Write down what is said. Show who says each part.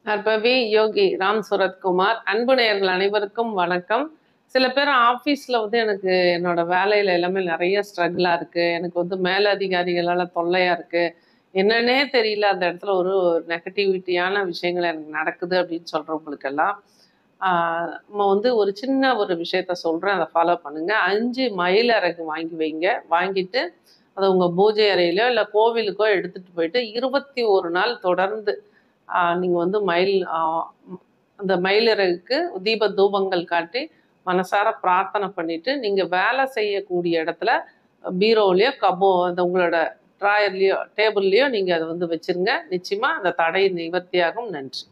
Speaker 1: நற்பவி யோகி ராம் சுரத்குமார். அன்பு நேயர்கள் அனைவருக்கும் வணக்கம். சில பேர் ஆஃபீஸில் எனக்கு என்னோட வேலையில் எல்லாமே நிறைய ஸ்ட்ரகிளாக இருக்குது, எனக்கு மேலதிகாரிகளால் தொல்லையாக இருக்குது, என்னன்னே தெரியல, அந்த இடத்துல ஒரு நெகட்டிவிட்டியான விஷயங்கள் எனக்கு நடக்குது அப்படின்னு சொல்கிறவங்களுக்கெல்லாம் நம்ம ஒரு சின்ன ஒரு விஷயத்த சொல்கிறேன், அதை ஃபாலோ பண்ணுங்கள். 5 மயிலிறகு வாங்கி வைங்க. வாங்கிட்டு அதை உங்கள் பூஜை அறையிலோ இல்லை கோவிலுக்கோ எடுத்துகிட்டு போயிட்டு 21 நாள் தொடர்ந்து நீங்கள் அந்த மயிலிறகுக்கு தீப தூபங்கள் காட்டி மனசார பிரார்த்தனை பண்ணிட்டு நீங்கள் வேலை செய்யக்கூடிய இடத்துல பீரோலையோ அந்த உங்களோட ட்ராயர்லேயோ டேபிள்லேயோ நீங்கள் அதை வச்சுருங்க. நிச்சயமாக அந்த தடை நிவர்த்தியாகும். நன்றி.